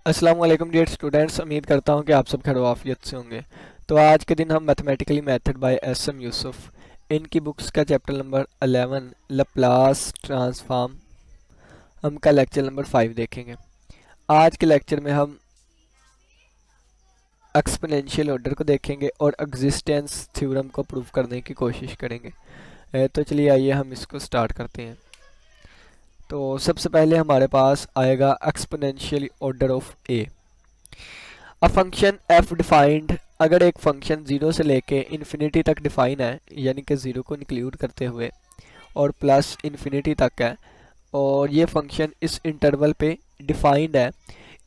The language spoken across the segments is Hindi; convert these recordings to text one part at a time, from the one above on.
अस्सलाम वालेकुम डियर स्टूडेंट्स, उम्मीद करता हूँ कि आप सब खैर आफियत से होंगे। तो आज के दिन हम mathematically method by S M Yusuf इनकी बुक्स का चैप्टर नंबर 11 लप्लास ट्रांसफॉर्म हम का लेक्चर नंबर 5 देखेंगे। आज के लेक्चर में हम एक्सपोनेंशियल ऑर्डर को देखेंगे और एग्जिस्टेंस थ्योरम को प्रूव करने की कोशिश करेंगे। तो चलिए आइए हम इसको स्टार्ट करते हैं। तो सबसे पहले हमारे पास आएगा exponential order of A. A function F defined, अगर एक फंक्शन जीरो से लेके इन्फिनिटी तक डिफाइन है, यानी कि जीरो को इंक्लूड करते हुए और प्लस इन्फिनिटी तक है, और ये फंक्शन इस इंटरवल पे डिफाइंड है,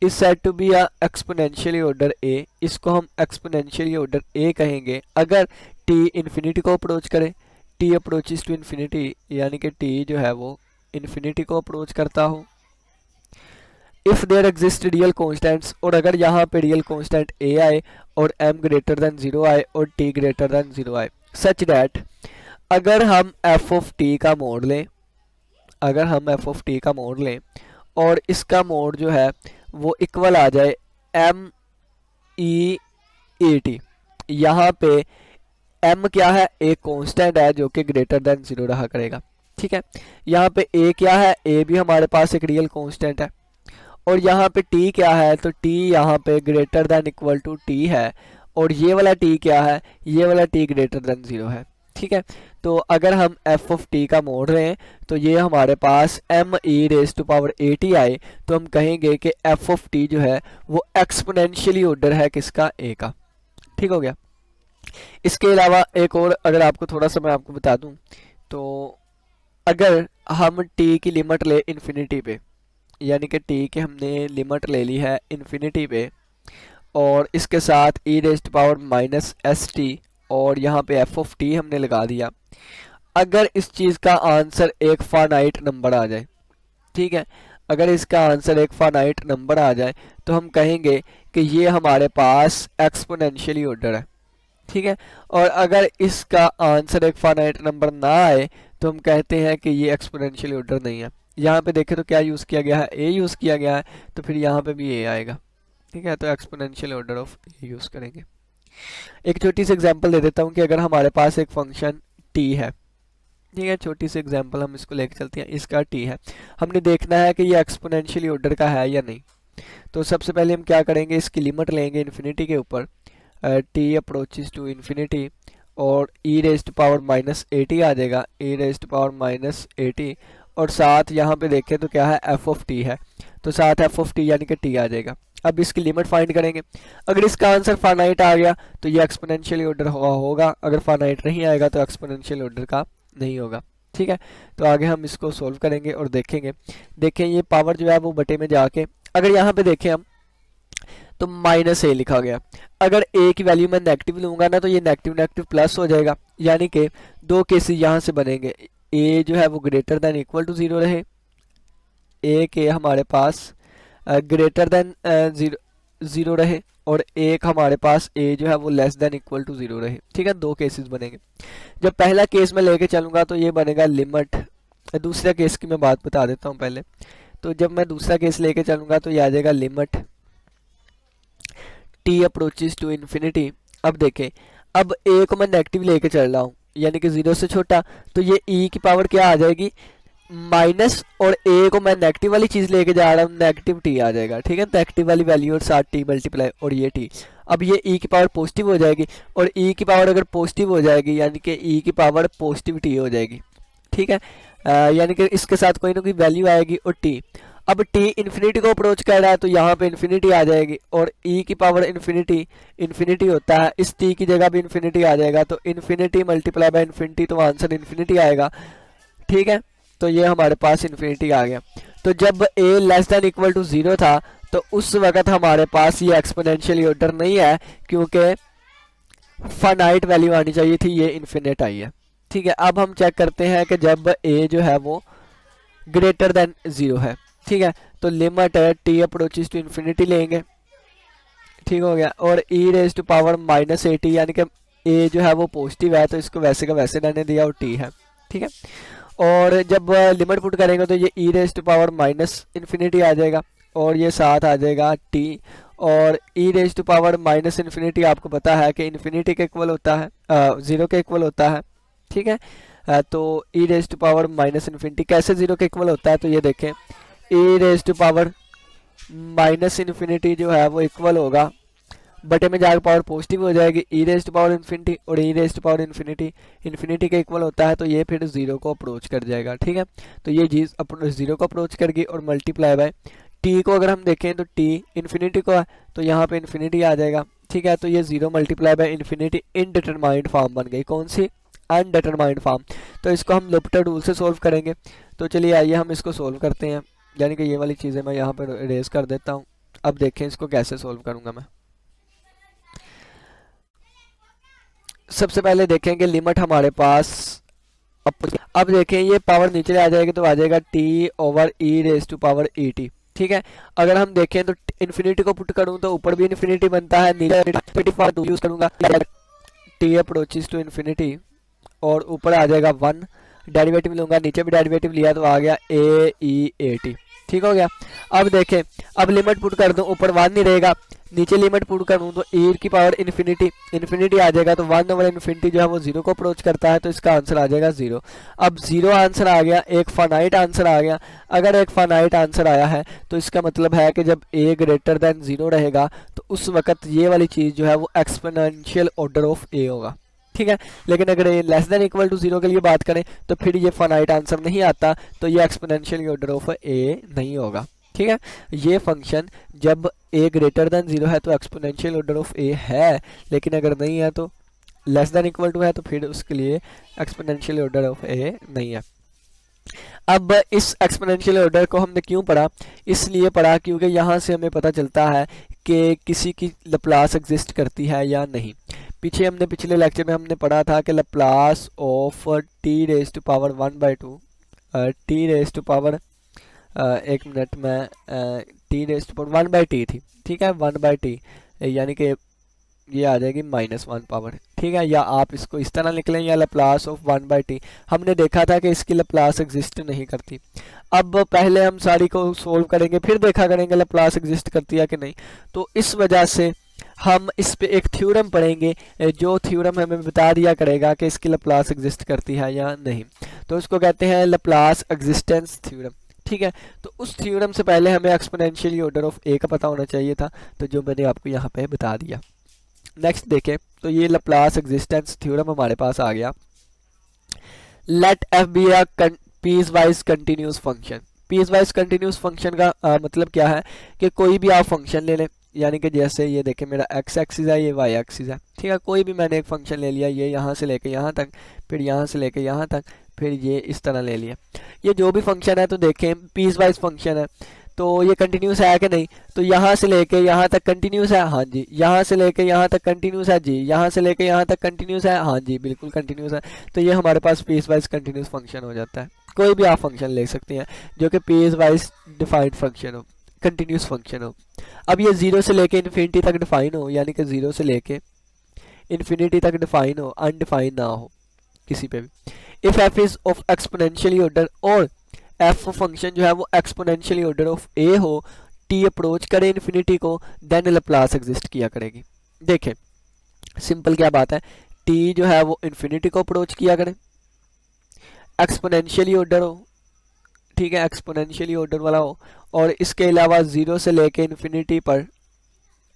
is said to be a exponentially order A. इसको हम एक्सपोनेंशियली ऑर्डर ए कहेंगे अगर टी इन्फिनिटी को अप्रोच करे। टी अप्रोचेस टू इन्फिनिटी, यानी कि टी जो है वो इन्फिनिटी को अप्रोच करता हो। If there exist real constants, और अगर यहाँ पे रियल कॉन्स्टेंट ए आए और एम ग्रेटर देन जीरो आए और टी ग्रेटर देन जीरो आए, सच डैट अगर हम एफ ऑफ टी का मोड लें, अगर हम एफ ऑफ टी का मोड लें और इसका मोड जो है वो इक्वल आ जाए एम ई ए टी। यहाँ पे एम क्या है, एक कांस्टेंट है जो कि ग्रेटर देन जीरो रहा करेगा। ठीक है, यहाँ पे ए क्या है, ए भी हमारे पास एक रियल कांस्टेंट है, और यहाँ पे टी क्या है, तो टी यहाँ पे greater than equal to t है, और ये वाला टी क्या है, ये वाला टी ग्रेटर देन जीरो है। ठीक है, तो अगर हम एफ ऑफ टी का मोड़ रहे हैं तो ये हमारे पास M E raise to power A T आए, तो हम कहेंगे कि एफ ऑफ टी जो है वो एक्सपोनेंशियली ऑर्डर है किसका, ए का। ठीक हो गया। इसके अलावा एक और अगर आपको थोड़ा सा मैं आपको बता दूं, तो अगर हम टी की लिमिट ले इन्फिनिटी पे, यानी कि टी की हमने लिमिट ले ली है इन्फिनिटी पे, और इसके साथ E raised power minus S T, और यहाँ पे एफ ऑफ टी हमने लगा दिया। अगर इस चीज़ का आंसर एक फाइनाइट नंबर आ जाए, ठीक है, अगर इसका आंसर एक फाइनाइट नंबर आ जाए तो हम कहेंगे कि ये हमारे पास एक्सपोनेंशियली ऑर्डर है। ठीक है, और अगर इसका आंसर एक फाइनाइट नंबर ना आए तो हम कहते हैं कि ये एक्सपोनेंशियल ऑर्डर नहीं है। यहाँ पे देखें तो क्या यूज़ किया गया है, ए यूज़ किया गया है, तो फिर यहाँ पे भी ए आएगा। ठीक है, तो exponential order of A use करेंगे। एक छोटी सी एग्जांपल दे देता हूँ कि अगर हमारे पास एक फंक्शन टी है, ठीक है, छोटी सी एग्जांपल हम इसको लेके चलते हैं, इसका टी है, हमने देखना है कि ये एक्सपोनेंशियली ऑर्डर का है या नहीं। तो सबसे पहले हम क्या करेंगे, इसकी लिमिट लेंगे इन्फिनिटी के ऊपर, टी अप्रोचेस टू इन्फिनिटी, और E raised power minus A T आ जाएगा, E raised power minus A T, और साथ यहाँ पे देखें तो क्या है, एफ ऑफ टी है, तो साथ एफ ऑफ टी यानी कि टी आ जाएगा। अब इसकी लिमिट फाइंड करेंगे, अगर इसका आंसर फाइनाइट आ गया तो ये एक्सपोनेंशियल ऑर्डर होगा, अगर फाइनाइट नहीं आएगा तो एक्सपोनेंशियल ऑर्डर का नहीं होगा। ठीक है, तो आगे हम इसको सोल्व करेंगे और देखेंगे। देखें ये पावर जो है वो बटे में जाके, अगर यहाँ पे देखें हम तो माइनस ए लिखा गया, अगर ए की वैल्यू मैं नेगेटिव लूंगा ना तो ये नेगेटिव नेगेटिव प्लस हो जाएगा, यानी कि दो केसेस यहाँ से बनेंगे, ए जो है वो greater than equal to zero रहे, ए के हमारे पास ग्रेटर देन जीरो रहे, और एक हमारे पास ए जो है वो less than equal to zero रहे। ठीक है, दो केसेस बनेंगे। जब पहला केस में लेके चलूंगा तो ये बनेगा लिमिट, दूसरे केस की मैं बात बता देता हूँ पहले। तो जब मैं दूसरा केस लेके चलूंगा तो ये आ जाएगा limit T approaches to infinity. अब देखें, अब ए को मैं नेगेटिव लेके चल रहा हूँ, यानी कि जीरो से छोटा, तो ये ई की पावर क्या आ जाएगी, माइनस, और ए को मैं नेगेटिव वाली चीज लेके जा रहा हूँ, नेगेटिव टी आ जाएगा। ठीक है, नेगेटिव वाली वैल्यू और साथ टी मल्टीप्लाई और ये टी, अब ये ई की पावर पॉजिटिव हो जाएगी, और ई की पावर अगर पॉजिटिव हो जाएगी यानी कि ई की पावर पॉजिटिव टी हो जाएगी। ठीक है, यानी कि इसके साथ कोई ना कोई वैल्यू आएगी, और टी, अब टी इन्फिनिटी को अप्रोच कर रहा है तो यहाँ पे इन्फिनिटी आ जाएगी, और ई की पावर इन्फिनिटी, इन्फिनिटी होता है, इस टी की जगह भी इन्फिनिटी आ जाएगा, तो इन्फिनिटी मल्टीप्लाई बाय इन्फिनिटी, तो आंसर इन्फिनिटी आएगा। ठीक है, तो ये हमारे पास इन्फिनिटी आ गया। तो जब A less than equal to zero था तो उस वक्त हमारे पास ये एक्सपोनेंशियल ऑर्डर नहीं है, क्योंकि फाइनाइट वैल्यू आनी चाहिए थी, ये इन्फिनिट आई है। ठीक है, अब हम चेक करते हैं कि जब ए जो है वो ग्रेटर देन जीरो है, ठीक है, तो limit T approaches to infinity लेंगे। ठीक हो गया, और ई raise to power minus A T, यानी कि ए जो है वो पॉजिटिव है तो इसको वैसे का वैसे रहने दिया, और टी है। ठीक है, और जब लिमिट पुट करेंगे तो ये E raise to power minus infinity आ जाएगा, और ये साथ आ जाएगा टी, और ई raise to power minus infinity आपको पता है कि इन्फिनिटी के इक्वल होता है, ज़ीरो के इक्वल होता है, ठीक है। तो E raise to power minus infinity कैसे ज़ीरो के इक्वल होता है, तो ये देखें E raise to power minus infinity जो है वो इक्वल होगा, बटे में जाकर पावर पॉजिटिव हो जाएगी, E raise to power infinity, और ई raise to power infinity infinity के इक्वल होता है, तो ये फिर ज़ीरो को अप्रोच कर जाएगा, ठीक है। तो ये चीज़ ज़ीरो को अप्रोच करगी और मल्टीप्लाई बाय टी को अगर हम देखें तो टी इन्फिनिटी को है तो यहाँ पे इन्फिनिटी आ जाएगा, ठीक है। तो ये zero multiply by infinity indeterminate form बन गई, कौन सी, अनडिटरमाइंड फॉर्म। तो इसको हम लोपिटर रूल से सोल्व करेंगे। तो चलिए आइए हम इसको सोल्व करते हैं, यानी कि ये वाली चीज़ें मैं यहाँ पर इरेज कर देता हूँ। अब देखें इसको कैसे सोल्व करूँगा मैं। सबसे पहले देखेंगे लिमिट हमारे पास, अब देखें ये पावर नीचे आ जाएगी तो आ जाएगा t over e raise to power e t, ठीक है। अगर हम देखें तो इन्फिनिटी को पुट करूं तो ऊपर भी इन्फिनिटी बनता है, नीचे यूज करूंगा टी अप्रोचेस टू इन्फिनिटी और ऊपर आ जाएगा 1, डेरिवेटिव लूंगा, नीचे भी डेरिवेटिव लिया तो आ गया ए ई ए टी, ठीक हो गया। अब देखें, अब लिमिट पुट कर दूं, ऊपर 1 नहीं रहेगा, नीचे लिमिट पुट करूं तो e की पावर इन्फिनिटी इन्फिनिटी आ जाएगा, तो 1 ओवर इन्फिनिटी जो है वो 0 को अप्रोच करता है, तो इसका आंसर आ जाएगा 0। अब 0 आंसर आ गया, एक फाइनाइट आंसर आ गया। अगर एक फाइनाइट आंसर आया है तो इसका मतलब है कि जब a ग्रेटर देन 0 रहेगा तो उस वक्त ये वाली चीज़ जो है वो एक्सपोनेंशियल ऑर्डर ऑफ a होगा, ठीक है। लेकिन अगर ये लेस देन इक्वल टू 0 के लिए बात करें तो फिर ये फाइनाइट आंसर नहीं आता, तो ये एक्सपोनेंशियल ऑर्डर ऑफ a नहीं होगा, ठीक है। ये फंक्शन जब a ग्रेटर देन 0 है तो एक्सपोनेंशियल ऑर्डर ऑफ a है, लेकिन अगर नहीं है तो लेस देन इक्वल टू है तो फिर उसके लिए एक्सपोनेंशियल ऑर्डर ऑफ a नहीं है। अब इस एक्सपोनेंशियल ऑर्डर को हमने क्यों पढ़ा, इसलिए पढ़ा क्योंकि यहाँ से हमें पता चलता है कि किसी की लप्लास एग्जिस्ट करती है या नहीं। पीछे हमने पिछले लेक्चर में हमने पढ़ा था कि Laplace of t raise to power 1/2 t raise to power एक मिनट में t raise to power 1/t थी, ठीक है, 1/t यानी कि ये आ जाएगी -1 पावर, ठीक है। या आप इसको इस तरह निकलें, या लप्लास ऑफ 1/t। हमने देखा था कि इसकी लप्लास एग्जिस्ट नहीं करती। अब पहले हम सारी को सोल्व करेंगे, फिर देखा करेंगे लप्लास एग्जिस्ट करती है कि नहीं। तो इस वजह से हम इस पे एक थ्योरम पढ़ेंगे, जो थ्योरम हमें बता दिया करेगा कि इसकी लप्लास एग्जिस्ट करती है या नहीं। तो इसको कहते हैं लप्लास एग्जिस्टेंस थ्योरम, ठीक है। तो उस थ्योरम से पहले हमें एक्सपोनेंशियल ऑर्डर ऑफ a का पता होना चाहिए था, तो जो मैंने आपको यहाँ पे बता दिया। नेक्स्ट देखें तो ये लप्लास एग्जिस्टेंस थ्योरम हमारे पास आ गया। Let f be a piecewise continuous function. Piecewise continuous function का मतलब क्या है कि कोई भी आप फंक्शन ले लें, यानी कि जैसे ये देखें मेरा x एक्सिस है, ये y एक्सिस है, ठीक है। कोई भी मैंने एक फंक्शन ले लिया, ये यहाँ से लेके यहाँ तक, फिर यहाँ से लेके यहाँ तक, फिर ये इस तरह ले लिया। ये जो भी फंक्शन है तो देखें पीस वाइज फंक्शन है, तो ये कंटिन्यूस है कि नहीं। तो यहाँ से लेके यहाँ तक कंटिन्यूस है, हाँ जी। यहाँ से लेके यहाँ तक कंटिन्यूस है जी। यहाँ से लेके यहाँ तक कंटिन्यूस है, हाँ जी, बिल्कुल कंटिन्यूस है। तो ये हमारे पास पीस वाइज कंटिन्यूस फंक्शन हो जाता है। कोई भी आप फंक्शन ले सकते हैं जो कि पीस वाइज डिफाइंड फंक्शन हो, कंटिन्यूस फंक्शन हो। अब ये 0 से लेके इन्फिनिटी तक डिफाइन हो, यानी कि 0 से लेके इन्फिनिटी तक डिफाइन हो, अनडिफाइन ना हो किसी पे भी। If F is of exponentially order, और एफ फंक्शन जो है वो एक्सपोनेंशियली ऑर्डर ऑफ ए हो, टी अप्रोच करे इन्फिनिटी को, देन लप्लास एग्जिस्ट किया करेगी। देखें सिंपल क्या बात है, टी जो है वो इन्फिनिटी को अप्रोच किया करे, एक्सपोनेंशियली ऑर्डर हो, ठीक है, एक्सपोनेंशियली ऑर्डर वाला हो, और इसके अलावा 0 से लेके इन्फिनिटी पर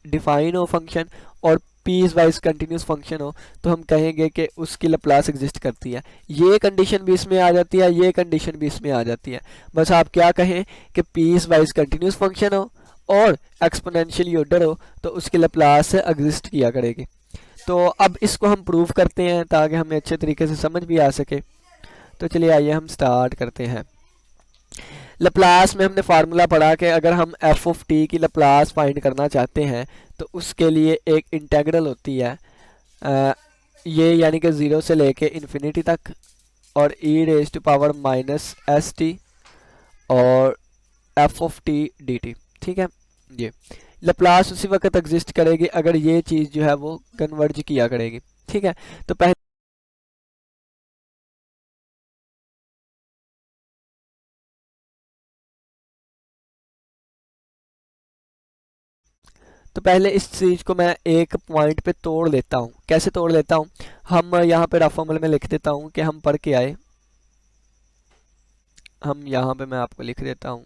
डिफाइन हो फंक्शन, और पीस वाइज कंटिन्यूस फंक्शन हो, तो हम कहेंगे कि उसकी लप्लास एग्जिस्ट करती है। ये कंडीशन भी इसमें आ जाती है, ये कंडीशन भी इसमें आ जाती है। बस आप क्या कहें कि पीस वाइज कंटिन्यूस फंक्शन हो और एक्सपोनेंशियली ऑर्डर हो, तो उसकी लप्लास एग्जिस्ट किया करेगी। तो अब इसको हम प्रूव करते हैं ताकि हमें अच्छे तरीके से समझ भी आ सके। तो चलिए आइए हम स्टार्ट करते हैं। लप्लास में हमने फार्मूला पढ़ा कि अगर हम एफ ऑफ टी की लप्लास फाइंड करना चाहते हैं तो उसके लिए एक इंटेग्रल होती है, ये यानी कि 0 से लेके इन्फिनिटी तक, और ई रेज टू पावर -st और F of T D T, ठीक है। ये लप्लास उसी वक्त एग्जिस्ट करेगी अगर ये चीज़ जो है वो कन्वर्ज किया करेगी, ठीक है। तो पहले तो पहले इस चीज़ को मैं एक पॉइंट पे तोड़ लेता हूँ। कैसे तोड़ लेता हूँ, हम यहाँ पे रफ फॉर्मूले में लिख देता हूँ कि हम पढ़ के आए, हम यहाँ पे मैं आपको लिख देता हूँ,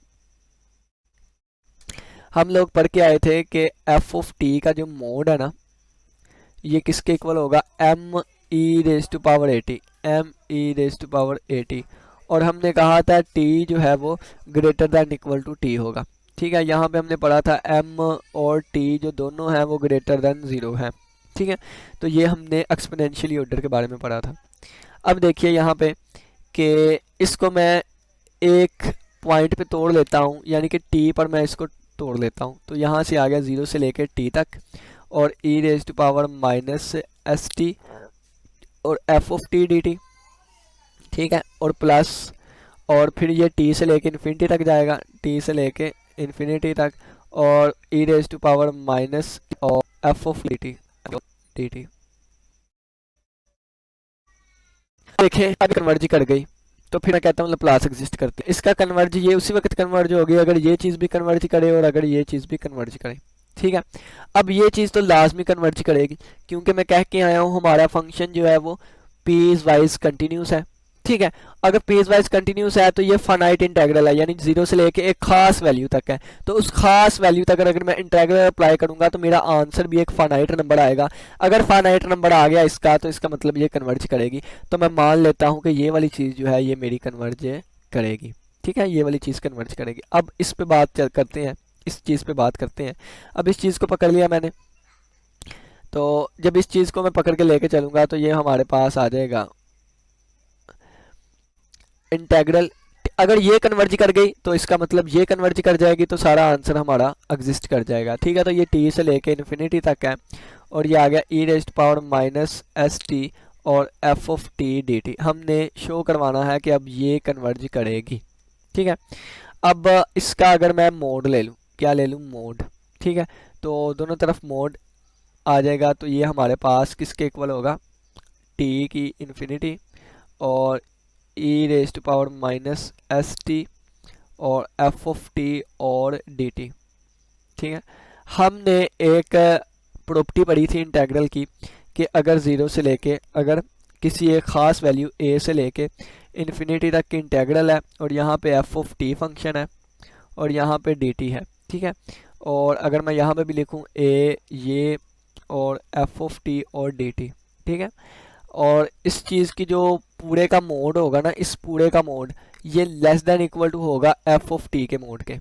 हम लोग पढ़ के आए थे कि एफ ऑफ टी का जो मोड है ना, ये किसके इक्वल होगा, M E raise to power A t, M E raise to power A T. और हमने कहा था टी जो है वो greater than equal to t होगा। ठीक है, यहाँ पे हमने पढ़ा था एम और टी जो दोनों हैं वो ग्रेटर दैन ज़ीरो है। ठीक है, तो ये हमने एक्सपोनेंशियल ऑर्डर के बारे में पढ़ा था। अब देखिए यहाँ पे कि इसको मैं एक पॉइंट पे तोड़ लेता हूँ, यानी कि टी पर मैं इसको तोड़ लेता हूँ। तो यहाँ से आ गया 0 से लेकर टी तक, और ई raise to power minus S T और F of T D T. ठीक है, और प्लस, और फिर ये टी से लेके इन्फिनिटी तक जाएगा, टी से लेके इन्फिनिटी तक, और ई रेज टू पावर माइनस और एफ ऑफ डी टी। देखें अब कन्वर्ज कर गई, तो फिर मैं कहता हूँ लैप्लास एग्जिस्ट करती है। इसका कन्वर्ज ये उसी वक्त कन्वर्ज होगी अगर ये चीज़ भी कन्वर्ज करे और अगर ये चीज़ भी कन्वर्ज करे। ठीक है, अब ये चीज़ तो लाजमी कन्वर्ज करेगी, क्योंकि मैं कह के आया हूँ हमारा फंक्शन जो है वो पीस वाइज कंटिन्यूस है। ठीक है, अगर पीस वाइज कंटिन्यूस है तो ये फाइनाइट इंटेग्रल है, यानी 0 से लेके एक खास वैल्यू तक है। तो उस खास वैल्यू तक अगर मैं इंटेग्रल अप्लाई करूंगा तो मेरा आंसर भी एक फाइनाइट नंबर आएगा। अगर फाइनाइट नंबर आ गया इसका, तो इसका मतलब ये कन्वर्ज करेगी। तो मैं मान लेता हूँ कि ये वाली चीज़ जो है ये मेरी कन्वर्ज करेगी। ठीक है, ये वाली चीज़ कन्वर्ज करेगी। अब इस पे बात करते हैं, इस चीज़ पे बात करते हैं। अब इस चीज़ को पकड़ लिया मैंने, तो जब इस चीज़ को मैं पकड़ के लेके चलूँगा तो ये हमारे पास आ जाएगा इंटेग्रल। अगर ये कन्वर्ज कर गई तो इसका मतलब ये कन्वर्ज कर जाएगी, तो सारा आंसर हमारा एग्जिस्ट कर जाएगा। ठीक है, तो ये टी से लेके इन्फिनिटी तक है, और ये आ गया E raised power minus S T और F of T D T. हमने शो करवाना है कि अब ये कन्वर्ज करेगी। ठीक है, अब इसका अगर मैं मोड ले लूँ, क्या ले लूँ, मोड। ठीक है, तो दोनों तरफ मोड आ जाएगा, तो ये हमारे पास किसके इक्वल होगा, टी की इन्फिनिटी और ई raise to power minus S T और एफ ऑफ टी और डी टी। ठीक है, हमने एक प्रॉपर्टी पढ़ी थी इंटेग्रल की कि अगर 0 से लेके, अगर किसी एक ख़ास वैल्यू ए से लेके इन्फिनिटी तक की इंटेग्रल है, और यहाँ पे एफ ऑफ टी फंक्शन है और यहाँ पे डी टी है। ठीक है, और अगर मैं यहाँ पे भी लिखूँ ए ये और एफ ऑफ टी और डी टी। ठीक है, और इस चीज़ की जो पूरे का मोड होगा ना, इस पूरे का मोड ये लेस देन इक्वल टू होगा एफ ऑफ टी के मोड के।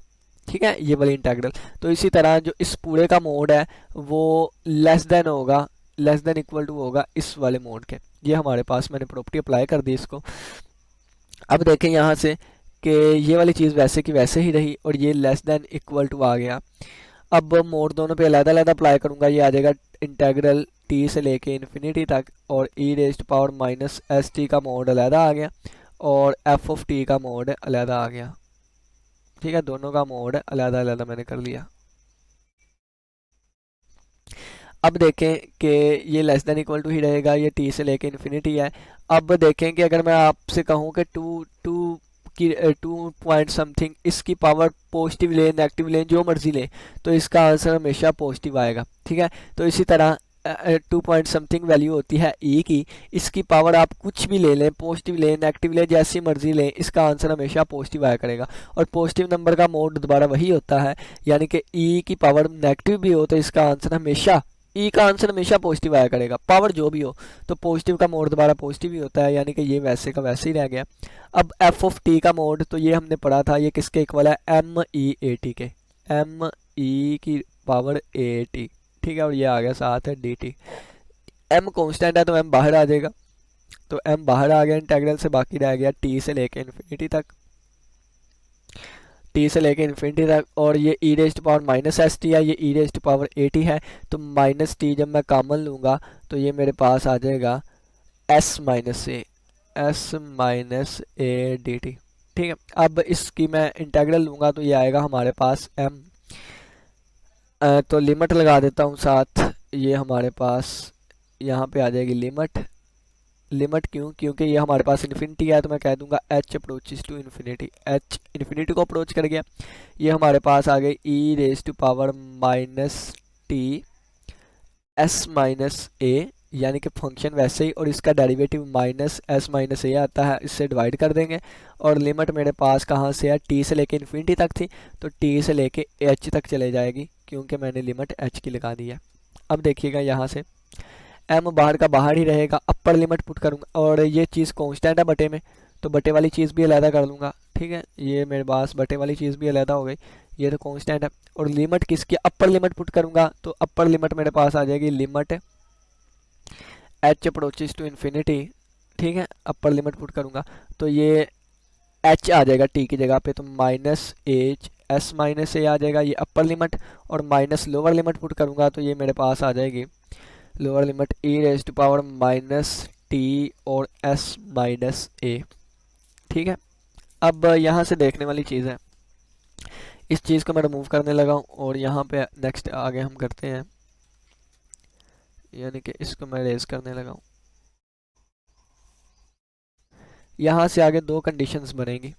ठीक है, ये वाली इंटेग्रल। तो इसी तरह जो इस पूरे का मोड है वो लेस देन होगा, लेस देन इक्वल टू होगा इस वाले मोड के। ये हमारे पास, मैंने प्रॉपर्टी अप्लाई कर दी इसको। अब देखें यहाँ से कि ये वाली चीज़ वैसे की वैसे ही रही और ये लेस देन इक्वल टू आ गया। अब मोड दोनों पे अलग अलग अप्लाई करूँगा, ये आ जाएगा इंटेग्रल टी से लेके इन्फिनिटी तक, और E raised power minus S T का मोड अलग आ गया और एफ ऑफ टी का मोड अलग आ गया। ठीक है, दोनों का मोड अलग अलग मैंने कर लिया। अब देखें कि ये लेस देन इक्वल टू ही रहेगा, ये टी से लेके इन्फिनिटी है। अब देखें कि अगर मैं आपसे कहूँ कि टू पॉइंट समथिंग इसकी पावर पॉजिटिव ले नेगेटिव ले जो मर्जी ले, तो इसका आंसर हमेशा पॉजिटिव आएगा। ठीक है, तो इसी तरह 2 पॉइंट समथिंग वैल्यू होती है ई की, इसकी पावर आप कुछ भी ले लें, पॉजिटिव लें नेगेटिव लें जैसी मर्जी लें, इसका आंसर हमेशा पॉजिटिव आया करेगा। और पॉजिटिव नंबर का मोड दोबारा वही होता है, यानी कि ई की पावर नेगेटिव भी हो तो इसका आंसर हमेशा, ई का आंसर हमेशा पॉजिटिव आया करेगा, पावर जो भी हो। तो पॉजिटिव का मोड दोबारा पॉजिटिव ही होता है, यानी कि ये वैसे का वैसे ही रह गया। अब एफ ऑफ टी का मोड, तो ये हमने पढ़ा था, ये किसके इक्वल है, एम ई ए टी के, एम ई की पावर ए टी। ठीक है, और ये आ गया साथ है डी टी। एम कॉन्स्टेंट है तो एम बाहर आ जाएगा, तो एम बाहर आ गया इंटेग्रल से, बाकी रह गया टी से लेके इन्फिनिटी तक, टी से लेके इन्फिनिटी तक। और ये E raised power minus S T है, ये ई रेज़्ड पावर ए टी है, तो माइनस टी जब मैं कॉमन लूँगा तो ये मेरे पास आ जाएगा S minus A D T. ठीक है, अब इसकी मैं इंटेग्रल लूँगा तो ये आएगा हमारे पास एम, तो लिमिट लगा देता हूँ साथ, ये हमारे पास यहाँ पे आ जाएगी लिमिट। लिमिट क्यों, क्योंकि ये हमारे पास इन्फिनिटी है, तो मैं कह दूंगा h approaches to infinity, h infinity को अप्रोच कर गया। ये हमारे पास आ गई e raise to power minus t s minus a, यानी कि फंक्शन वैसे ही, और इसका derivative minus s minus a आता है, इससे डिवाइड कर देंगे। और लिमिट मेरे पास कहाँ से है, टी से लेके इन्फिनिटी तक थी, तो टी से लेके एच तक चले जाएगी, क्योंकि मैंने लिमिट एच की लगा दी है। अब देखिएगा यहाँ से एम बाहर का बाहर ही रहेगा, अपर लिमिट पुट करूँगा, और ये चीज़ कॉन्स्टेंट है बटे में, तो बटे वाली चीज़ भी अलहदा कर लूँगा। ठीक है, ये मेरे पास बटे वाली चीज़ भी अलहदा हो गई, ये तो कॉन्स्टेंट है। और लिमिट किसकी, अपर लिमिट पुट करूँगा, तो अपर लिमिट मेरे पास आ जाएगी limit h approaches to infinity. ठीक है, अपर लिमिट पुट करूँगा तो ये एच आ जाएगा टी की जगह पे, तो minus h s minus a आ जाएगा, ये अपर लिमिट। और माइनस लोअर लिमिट पुट करूँगा तो ये मेरे पास आ जाएगी lower limit e raise to power minus t और एस माइनस ए। ठीक है, अब यहाँ से देखने वाली चीज़ है, इस चीज़ को मैं रिमूव करने लगा हूँ, और यहाँ पे नेक्स्ट आगे हम करते हैं, यानी कि इसको मैं रेज करने लगा हूँ। यहाँ से आगे दो कंडीशंस बनेंगी,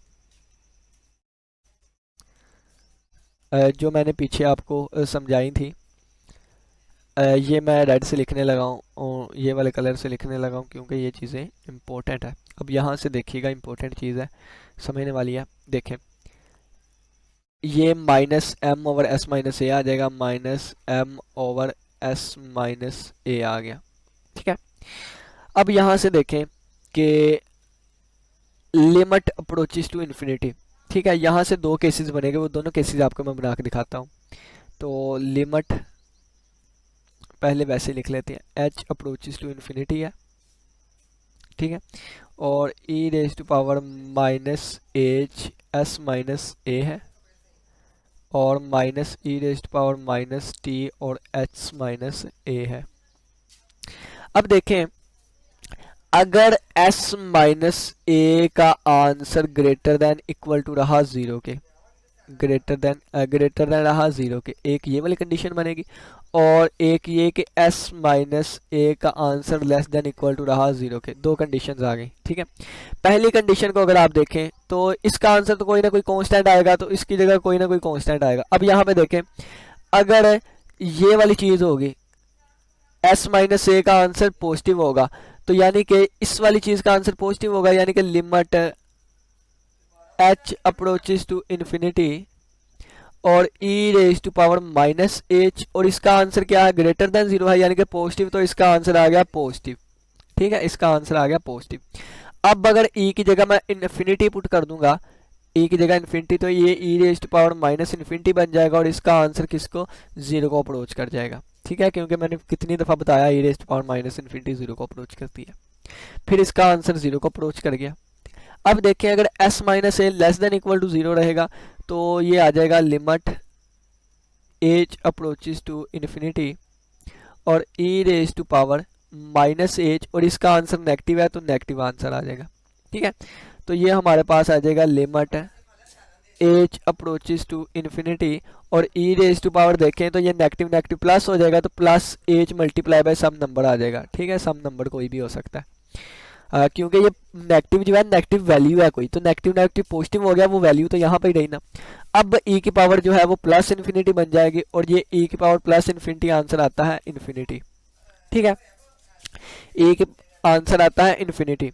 जो मैंने पीछे आपको समझाई थी। ये मैं रेड से लिखने लगा हूँ और ये वाले कलर से लिखने लगा हूँ, क्योंकि ये चीज़ें इंपॉर्टेंट है। अब यहाँ से देखिएगा, इंपॉर्टेंट चीज़ है, समझने वाली है। देखें, ये minus m over s minus a आ जाएगा, minus m over s minus a आ गया। ठीक है, अब यहाँ से देखें कि लिमिट अप्रोचेस टू इन्फिनिटी। ठीक है, यहाँ से दो केसेस बनेंगे, वो दोनों केसेस आपको मैं बना के दिखाता हूँ। तो लिमिट पहले वैसे लिख लेते हैं, एच अप्रोचेस टू इन्फिनिटी है। ठीक है, और ई raise to power minus h s minus a है, और minus e raise to power minus t और एच माइनस ए है। अब देखें, अगर s माइनस ए का answer greater than equal to रहा जीरो के, ग्रेटर देन रहा जीरो के, एक ये वाली कंडीशन बनेगी, और एक ये कि s माइनस ए का answer less than equal to रहा जीरो के। दो कंडीशंस आ गई। ठीक है, पहली कंडीशन को अगर आप देखें तो इसका आंसर तो कोई ना कोई कांस्टेंट आएगा, तो इसकी जगह कोई ना कोई कांस्टेंट आएगा। अब यहाँ पे देखें, अगर ये वाली चीज़ होगी, s माइनस ए का आंसर पॉजिटिव होगा, तो यानी कि इस वाली चीज़ का आंसर पॉजिटिव होगा, यानी कि limit h approaches to infinity और e raise to power minus h, और इसका आंसर क्या है, ग्रेटर देन जीरो है, यानी कि पॉजिटिव, तो इसका आंसर आ गया पॉजिटिव। ठीक है, इसका आंसर आ गया पॉजिटिव। अब अगर e की जगह मैं इन्फिनिटी पुट कर दूंगा, e की जगह इन्फिनिटी, तो ये e raise to power minus infinity बन जाएगा, और इसका आंसर किसको, जीरो को अप्रोच कर जाएगा। ठीक है, क्योंकि मैंने कितनी दफ़ा बताया, e raise to power minus infinity zero को अप्रोच करती है, फिर इसका आंसर जीरो को अप्रोच कर गया। अब देखें, अगर s minus a less than equal to zero रहेगा, तो ये आ जाएगा limit h approaches to infinity और e raise to power minus h, और इसका आंसर नेगेटिव है, तो नेगेटिव आंसर आ जाएगा। ठीक है, तो ये हमारे पास आ जाएगा limit h approaches to infinity, और e रेज टू पावर देखें तो ये नेगेटिव नेगेटिव प्लस हो जाएगा, तो plus h multiply by some number आ जाएगा। ठीक है, सम नंबर कोई भी हो सकता है, क्योंकि ये नेगेटिव जो है, नेगेटिव वैल्यू है कोई, तो नेगेटिव नेगेटिव पॉजिटिव हो गया, वो वैल्यू तो यहाँ पे ही रही ना। अब e की पावर जो है वो प्लस इन्फिनिटी बन जाएगी, और ये e की पावर प्लस इन्फिनिटी आंसर आता है इन्फिनिटी। ठीक है, e की आंसर आता है इन्फिनिटी।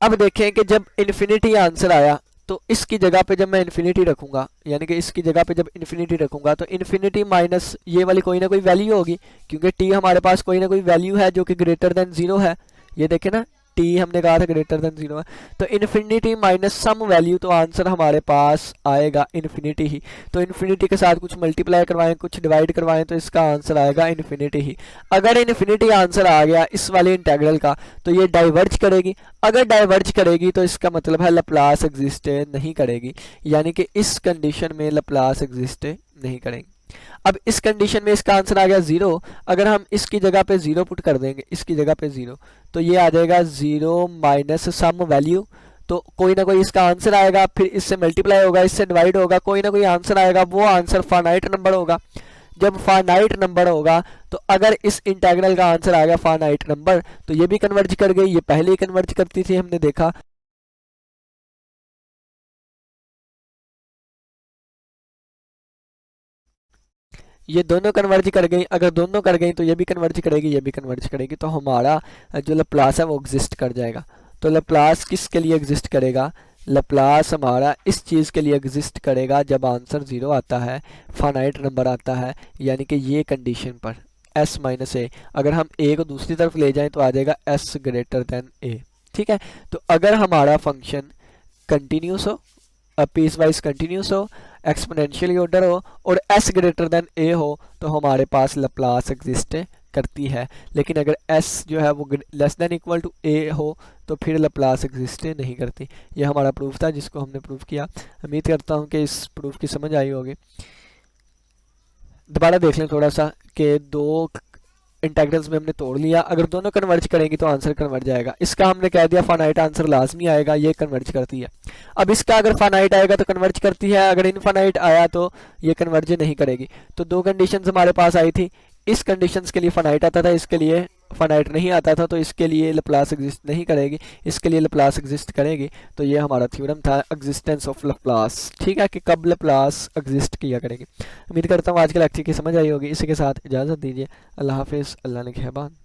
अब देखें कि जब इन्फिनिटी आंसर आया, तो इसकी जगह पे जब मैं इन्फिनिटी रखूंगा, यानी कि इसकी जगह पे जब इन्फिनिटी रखूंगा, तो इन्फिनिटी माइनस ये वाली कोई ना कोई वैल्यू होगी, क्योंकि t हमारे पास कोई ना कोई वैल्यू है जो कि ग्रेटर देन जीरो है। ये देखें ना, t हमने कहा था ग्रेटर देन जीरो है, तो इन्फिनिटी माइनस सम वैल्यू, तो आंसर हमारे पास आएगा इन्फिनिटी ही। तो इन्फिनिटी के साथ कुछ मल्टीप्लाई करवाएं, कुछ डिवाइड करवाएं, तो इसका आंसर आएगा इन्फिनिटी ही। अगर इन्फिनिटी आंसर आ गया इस वाले इंटेग्रल का, तो ये डाइवर्ज करेगी। अगर डाइवर्ज करेगी तो इसका मतलब है लप्लास एग्जिस्ट नहीं करेगी, यानी कि इस कंडीशन में लप्लास एग्जिस्ट नहीं करेंगे। अब इस कंडीशन में इसका आंसर आ गया जीरो। अगर हम इसकी जगह पे जीरो पुट कर देंगे, इसकी जगह पे जीरो, तो ये आ जाएगा जीरो माइनस सम वैल्यू, तो कोई ना कोई इसका आंसर आएगा, फिर इससे मल्टीप्लाई होगा, इससे डिवाइड होगा, कोई ना कोई आंसर आएगा, वो आंसर फाइनाइट नंबर होगा। जब फाइनाइट नंबर होगा, तो अगर इस इंटीग्रल का आंसर आ गया फाइनाइट नंबर, तो ये भी कन्वर्ज कर गई, ये पहले ही कन्वर्ज करती थी, हमने देखा। ये दोनों कन्वर्ज कर गई, अगर दोनों कर गई तो ये भी कन्वर्ज करेगी, ये भी कन्वर्ज करेगी, तो हमारा जो लप्लास है वो एग्जिस्ट कर जाएगा। तो लप्लास किसके लिए एग्जिस्ट करेगा? लप्लास हमारा इस चीज़ के लिए एग्जिस्ट करेगा जब आंसर 0 आता है, फाइनाइट नंबर आता है, यानी कि ये कंडीशन पर s माइनस ए। अगर हम a को दूसरी तरफ ले जाएं तो आ जाएगा s ग्रेटर देन a। ठीक है, तो अगर हमारा फंक्शन कंटिन्यूस हो, पीस वाइज कंटिन्यूस हो, एक्सपोनेंशियली ऑर्डर हो और s ग्रेटर देन a हो, तो हमारे पास लप्लास एग्जिस्ट करती है। लेकिन अगर s जो है वो less than equal to a हो तो फिर लप्लास एग्जिस्ट नहीं करती। ये हमारा प्रूफ था जिसको हमने प्रूफ किया। उम्मीद करता हूँ कि इस प्रूफ की समझ आई होगी। दोबारा देख लें थोड़ा सा कि दो इंटेग्रल्स में हमने तोड़ लिया, अगर दोनों कन्वर्ज करेंगी तो आंसर कन्वर्ज आएगा। इसका हमने कह दिया फाइनाइट आंसर लाजमी आएगा, ये कन्वर्ज करती है। अब इसका अगर फाइनाइट आएगा तो कन्वर्ज करती है, अगर इनफाइनाइट आया तो ये कन्वर्ज नहीं करेगी। तो दो कंडीशंस हमारे पास आई थी, इस कंडीशंस के लिए फाइनाइट आता था, इसके लिए फाइनाइट नहीं आता था, तो इसके लिए लप्लास एग्जिस्ट नहीं करेगी, इसके लिए लप्लास एग्जिस्ट करेगी। तो ये हमारा थ्योरम था एग्जिस्टेंस ऑफ लप्लास। ठीक है, कि कब लप्लास एग्जिस्ट किया करेगी। उम्मीद करता हूँ आज के लेक्चर की समझ आई होगी। इसी के साथ इजाज़त दीजिए। अल्लाह हाफिज़, अल्लाह ने निगहबान।